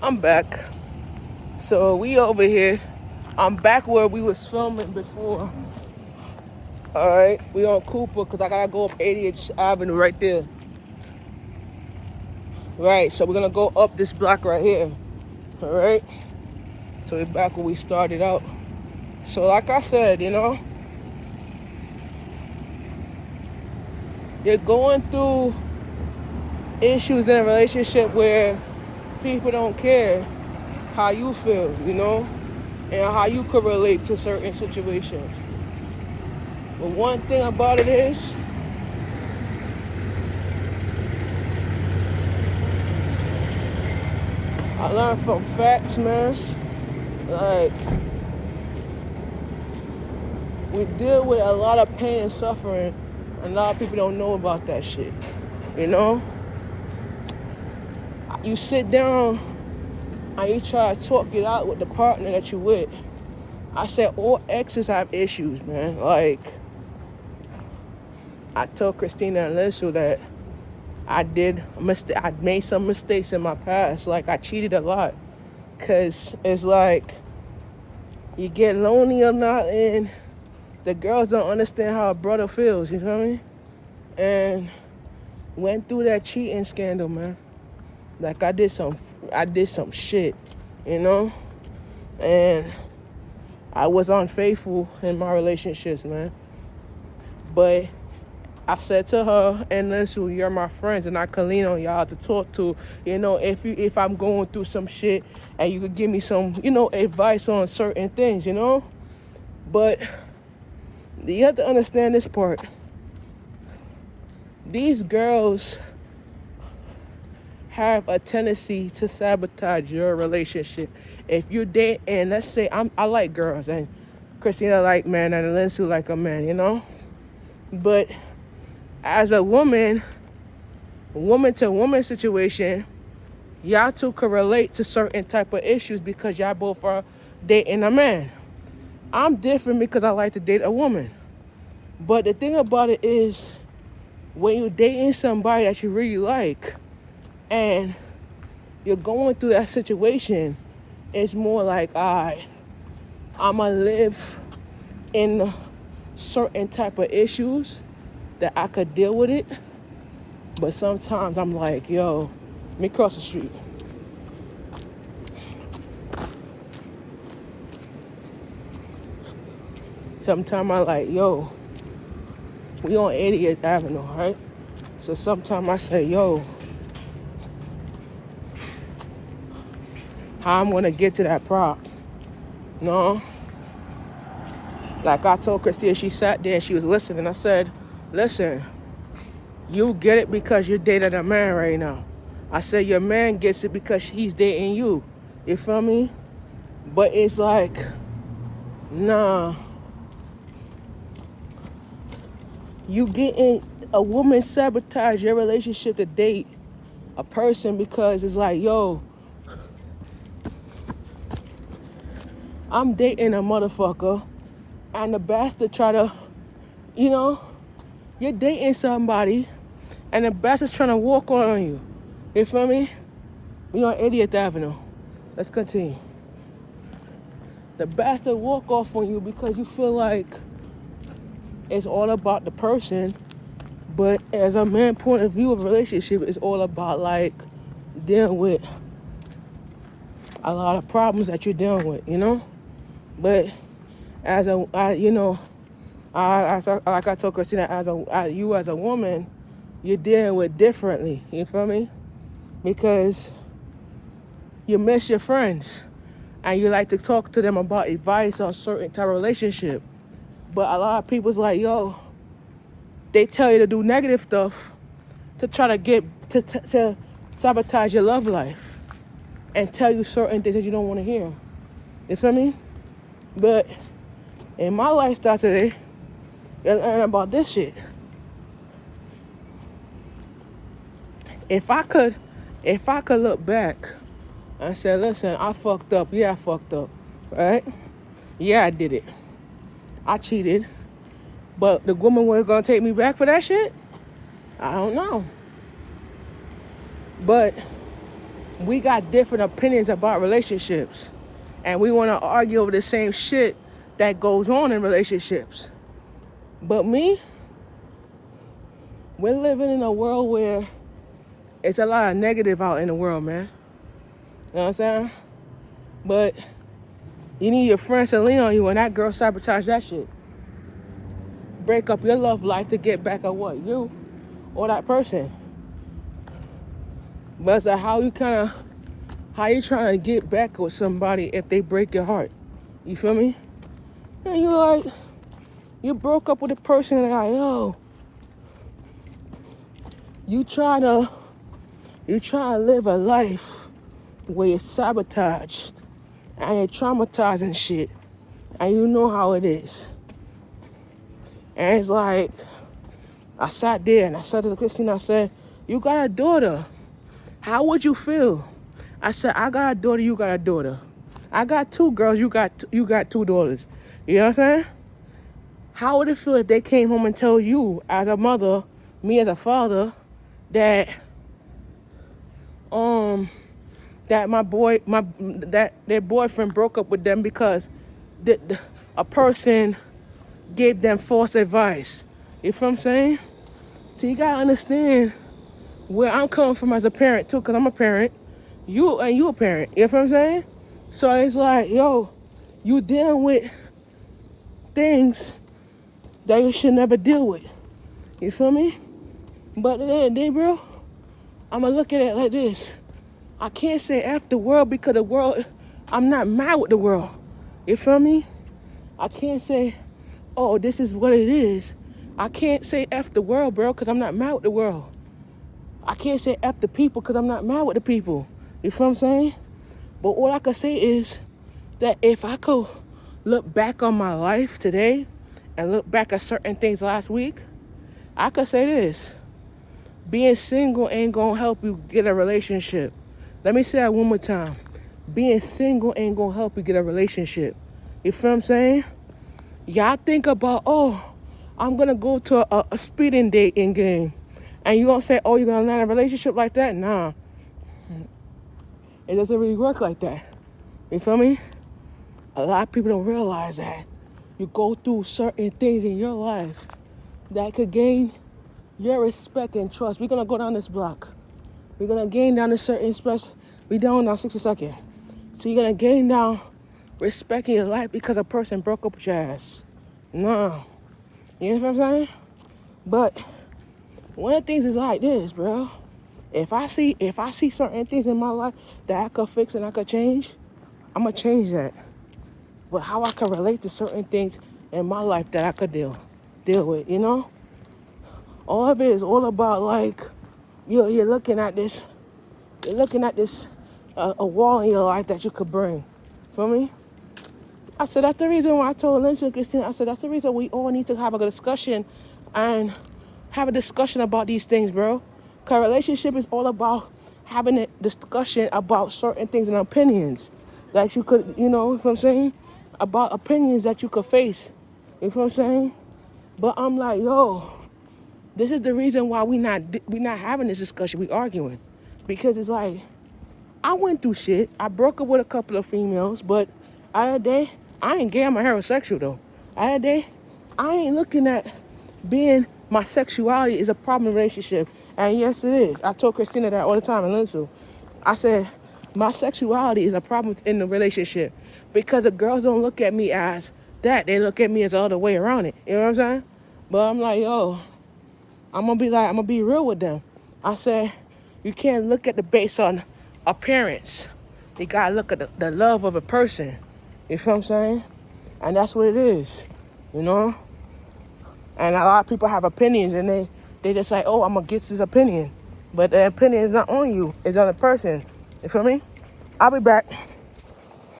I'm back. So we over here. I'm back where we was filming before. All right, we on Cooper because I gotta go up 80th Avenue right there. Right, so we're gonna go up this block right here. All right. So we're back where we started out. So like I said, you're going through issues in a relationship where people don't care how you feel, and how you could relate to certain situations. But one thing about it is, I learned from facts, man. Like, we deal with a lot of pain and suffering, and a lot of people don't know about that shit. You sit down and you try to talk it out with the partner that you with. I said all exes have issues, man. Like, I told Christina and Linsu that I made some mistakes in my past. Like, I cheated a lot. Because it's like, you get lonely or not, and the girls don't understand how a brother feels, you feel me? And went through that cheating scandal, man. Like, I did some shit, and I was unfaithful in my relationships, man. But I said to her and Linsu, you're my friends, and I can lean on y'all to talk to. If I'm going through some shit, and you could give me some, advice on certain things, But you have to understand this part. These girls have a tendency to sabotage your relationship. If you date, and let's say I like girls, and Christina like men, and Lindsay like a man, But as a woman to woman situation, y'all two could relate to certain type of issues because y'all both are dating a man. I'm different because I like to date a woman. But the thing about it is, when you're dating somebody that you really like, and you're going through that situation, it's more like, I'ma live in certain type of issues that I could deal with it. But sometimes I'm like, yo, let me cross the street. Sometimes I like, yo, we on 80th Avenue, right? So sometimes I say, yo, how I'm gonna get to that prop? No. Like I told Christina, she sat there and she was listening. I said, listen, you get it because you're dating a man right now. I said your man gets it because he's dating you. You feel me? But it's like, nah. You getting a woman sabotage your relationship to date a person because it's like, yo, I'm dating a motherfucker, and the bastard try to, you're dating somebody, and the bastard's trying to walk on you. You feel me? We on 80th Avenue. Let's continue. The bastard walk off on you because you feel like it's all about the person, but as a man point of view of a relationship, it's all about like dealing with a lot of problems that you're dealing with, But as like I told Christina, you as a woman, you're dealing with differently. You feel me? Because you miss your friends, and you like to talk to them about advice on certain type of relationship. But a lot of people's like, yo, they tell you to do negative stuff to try to get to sabotage your love life and tell you certain things that you don't want to hear. You feel me? But in my lifestyle today, you learn about this shit. If I could look back and say, listen, I fucked up. Yeah, I fucked up. Right? Yeah, I did it. I cheated. But the woman was gonna take me back for that shit? I don't know. But we got different opinions about relationships. And we want to argue over the same shit that goes on in relationships. But me, we're living in a world where it's a lot of negative out in the world, man. You know what I'm saying? But you need your friends to lean on you when that girl sabotage that shit. Break up your love life to get back at what? You or that person. But it's like how you trying to get back with somebody if they break your heart? You feel me? And you broke up with a person and like, yo, you try to live a life where you're sabotaged and you're traumatized and shit, and you know how it is. And it's like, I sat there and I said to Christine, I said, you got a daughter. How would you feel? I said, I got a daughter, you got a daughter. I got two girls, you got two daughters. You know what I'm saying? How would it feel if they came home and told you as a mother, me as a father, that that their boyfriend broke up with them because a person gave them false advice? You feel what I'm saying? So you gotta understand where I'm coming from as a parent too, because I'm a parent. You a parent. You know what I'm saying? So it's like, yo, you dealing with things that you should never deal with. You feel me? But at the end of the day, bro, I'ma look at it like this. I can't say F the world because the world, I'm not mad with the world. You feel me? I can't say, oh, this is what it is. I can't say F the world, bro, because I'm not mad with the world. I can't say F the people because I'm not mad with the people. You feel what I'm saying? But all I can say is that if I could look back on my life today and look back at certain things last week, I could say this. Being single ain't gonna help you get a relationship. Let me say that one more time. Being single ain't gonna help you get a relationship. You feel what I'm saying? Y'all think about, oh, I'm gonna go to a speeding dating game. And you gonna say, oh, you're gonna land a relationship like that? Nah. It doesn't really work like that. You feel me? A lot of people don't realize that. You go through certain things in your life that could gain your respect and trust. We're gonna go down this block. We're gonna gain down this certain respect. We down now 60 seconds. So you're gonna gain down respect in your life because a person broke up with your ass. No. You know what I'm saying? But one of the things is like this, bro. If I see certain things in my life that I could fix and I could change, I'm gonna change that. But how I can relate to certain things in my life that I could deal with, you know? All of it is all about like you're looking at this a wall in your life that you could bring. Feel me? I said that's the reason why I told Lindsay and Christina, I said that's the reason we all need to have a discussion and have a discussion about these things, bro. Because relationship is all about having a discussion about certain things and opinions that you could, you know what I'm saying? About opinions that you could face. You know what I'm saying? But I'm like, yo, this is the reason why we not having this discussion. We arguing. Because it's like, I went through shit. I broke up with a couple of females, but at the day, I ain't gay, I'm a heterosexual though. At the day, I ain't looking at being my sexuality is a problem in a relationship. And yes, it is. I told Christina that all the time in Linsu. I said, my sexuality is a problem in the relationship because the girls don't look at me as that. They look at me as the other way around it. You know what I'm saying? But I'm like, yo, I'm going to be real with them. I said, you can't look at the base on appearance. You got to look at the love of a person. You feel what I'm saying? And that's what it is, you know? And a lot of people have opinions and they just like, oh, I'm going to get this opinion. But the opinion is not on you. It's on the person. You feel me? I'll be back.